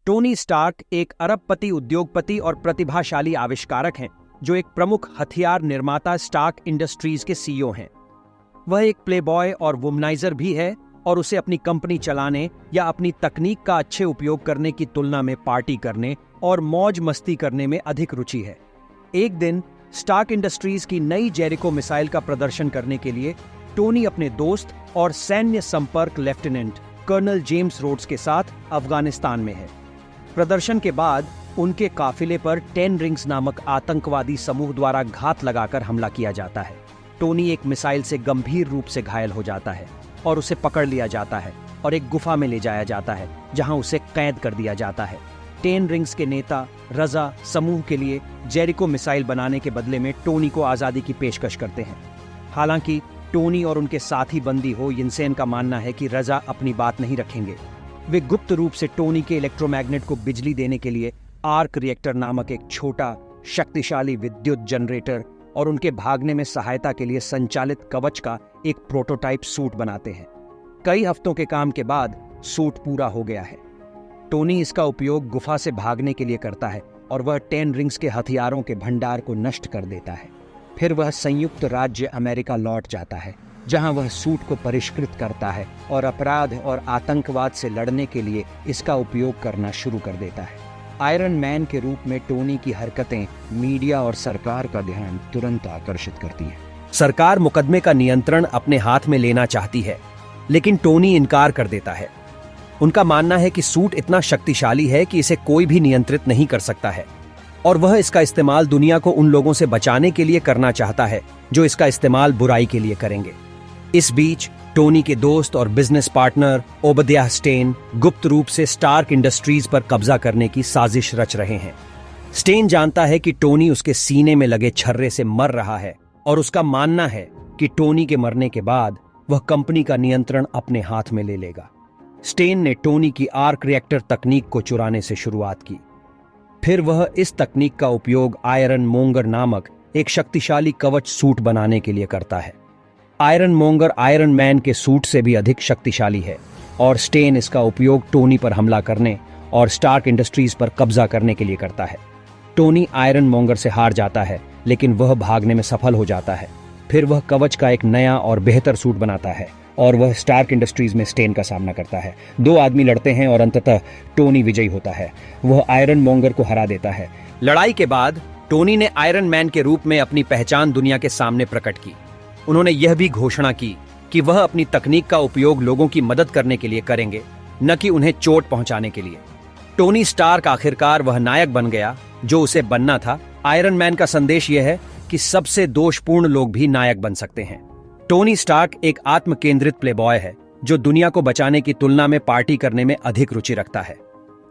Tony Stark एक अरबपति उद्योगपति और प्रतिभाशाली आविष्कारक हैं जो एक प्रमुख हथियार निर्माता स्टार्क इंडस्ट्रीज के सीईओ हैं। वह एक प्लेबॉय और वुमनाइजर भी है और उसे अपनी कंपनी चलाने या अपनी तकनीक का अच्छे उपयोग करने की तुलना में पार्टी करने और मौज मस्ती करने में अधिक रुचि है। एक दिन स्टार्क इंडस्ट्रीज की नई जेरिको मिसाइल का प्रदर्शन करने के लिए टोनी अपने दोस्त और सैन्य संपर्क लेफ्टिनेंट कर्नल जेम्स रोड्स के साथ अफगानिस्तान में है। प्रदर्शन के बाद उनके काफिले पर 10 रिंग्स नामक आतंकवादी समूह द्वारा घात लगाकर हमला किया जाता है। टोनी एक मिसाइल से गंभीर रूप से घायल हो जाता है और उसे पकड़ लिया जाता है और एक गुफा में ले जाया जाता है जहां उसे कैद कर दिया जाता है। 10 रिंग्स के नेता रजा समूह के लिए जेरिको मिसाइल बनाने के बदले में टोनी को आजादी की पेशकश करते हैं। हालांकि टोनी और उनके साथी बंदी हो यिनसेन का मानना है कि रजा अपनी बात नहीं रखेंगे। वे गुप्त रूप से टोनी के इलेक्ट्रोमैग्नेट को बिजली देने के लिए आर्क रिएक्टर नामक एक छोटा शक्तिशाली विद्युत जनरेटर और उनके भागने में सहायता के लिए संचालित कवच का एक प्रोटोटाइप सूट बनाते हैं। कई हफ्तों के काम के बाद सूट पूरा हो गया है। टोनी इसका उपयोग गुफा से भागने के लिए करता है और वह 10 रिंग्स के हथियारों के भंडार को नष्ट कर देता है। फिर वह संयुक्त राज्य अमेरिका लौट जाता है जहां वह सूट को परिष्कृत करता है और अपराध और आतंकवाद से लड़ने के लिए इसका उपयोग करना शुरू कर देता है। आयरन मैन के रूप में टोनी की हरकतें मीडिया और सरकार का ध्यान तुरंत आकर्षित करती हैं। सरकार मुकदमे का नियंत्रण अपने हाथ में लेना चाहती है, लेकिन टोनी इनकार कर देता है। उनका मानना है कि सूट इतना शक्तिशाली है कि इसे कोई भी नियंत्रित नहीं कर सकता है और वह इसका इस्तेमाल दुनिया को उन लोगों से बचाने के लिए करना चाहता है जो इसका इस्तेमाल बुराई के लिए करेंगे। इस बीच टोनी के दोस्त और बिजनेस पार्टनर ओबदियाह स्टेन गुप्त रूप से स्टार्क इंडस्ट्रीज पर कब्जा करने की साजिश रच रहे हैं। स्टेन जानता है कि टोनी उसके सीने में लगे छर्रे से मर रहा है और उसका मानना है कि टोनी के मरने के बाद वह कंपनी का नियंत्रण अपने हाथ में ले लेगा। स्टेन ने टोनी की आर्क रिएक्टर तकनीक को चुराने से शुरुआत की। फिर वह इस तकनीक का उपयोग आयरन मोंगर नामक एक शक्तिशाली कवच सूट बनाने के लिए करता है। आयरन मोंगर आयरन मैन के सूट से भी अधिक शक्तिशाली है और स्टेन इसका उपयोग टोनी पर हमला करने और स्टार्क इंडस्ट्रीज पर कब्जा करने के लिए करता है। टोनी आयरन मोंगर से हार जाता है, लेकिन वह भागने में सफल हो जाता है। फिर वह कवच का एक नया और बेहतर सूट बनाता है और वह स्टार्क इंडस्ट्रीज में स्टेन का सामना करता है। 2 आदमी लड़ते हैं और अंततः टोनी विजयी होता है। वह आयरन मोंगर को हरा देता है। लड़ाई के बाद टोनी ने आयरन मैन के रूप में अपनी पहचान दुनिया के सामने प्रकट की। उन्होंने यह भी घोषणा की कि वह अपनी तकनीक का उपयोग लोगों की मदद करने के लिए करेंगे, न कि उन्हें चोट पहुंचाने के लिए। टोनी स्टार्क आखिरकार वह नायक बन गया जो उसे बनना था। आयरन मैन का संदेश यह है कि सबसे दोषपूर्ण लोग भी नायक बन सकते हैं। टोनी स्टार्क एक आत्मकेंद्रित प्लेबॉय है जो दुनिया को बचाने की तुलना में पार्टी करने में अधिक रुचि रखता है।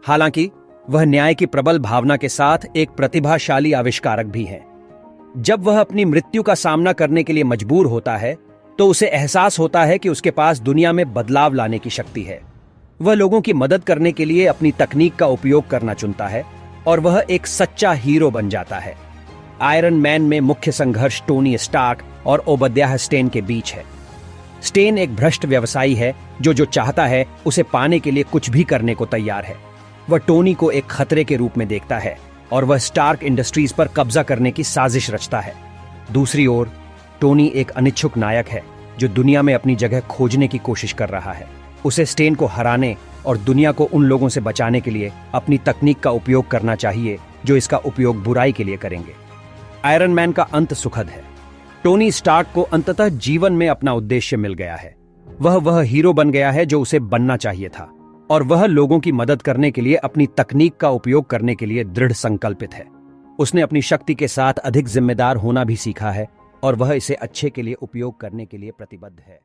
हालांकि वह न्याय की प्रबल भावना के साथ एक प्रतिभाशाली आविष्कारक भी है। जब वह अपनी मृत्यु का सामना करने के लिए मजबूर होता है तो उसे एहसास होता है कि उसके पास दुनिया में बदलाव लाने की शक्ति है। वह लोगों की मदद करने के लिए अपनी तकनीक का उपयोग करना चुनता है और वह एक सच्चा हीरो बन जाता है। आयरन मैन में मुख्य संघर्ष टोनी स्टार्क और ओबदियाह स्टेन के बीच है। स्टेन एक भ्रष्ट व्यवसायी है जो चाहता है उसे पाने के लिए कुछ भी करने को तैयार है। वह टोनी को एक खतरे के रूप में देखता है और वह स्टार्क इंडस्ट्रीज पर कब्जा करने की साजिश रचता है। दूसरी ओर टोनी एक अनिच्छुक नायक है जो दुनिया में अपनी जगह खोजने की कोशिश कर रहा है। उसे स्टेन को हराने और दुनिया को उन लोगों से बचाने के लिए अपनी तकनीक का उपयोग करना चाहिए जो इसका उपयोग बुराई के लिए करेंगे। आयरन मैन का अंत सुखद है। टोनी स्टार्क को अंततः जीवन में अपना उद्देश्य मिल गया है। वह हीरो बन गया है जो उसे बनना चाहिए था और वह लोगों की मदद करने के लिए अपनी तकनीक का उपयोग करने के लिए दृढ़ संकल्पित है। उसने अपनी शक्ति के साथ अधिक जिम्मेदार होना भी सीखा है और वह इसे अच्छे के लिए उपयोग करने के लिए प्रतिबद्ध है।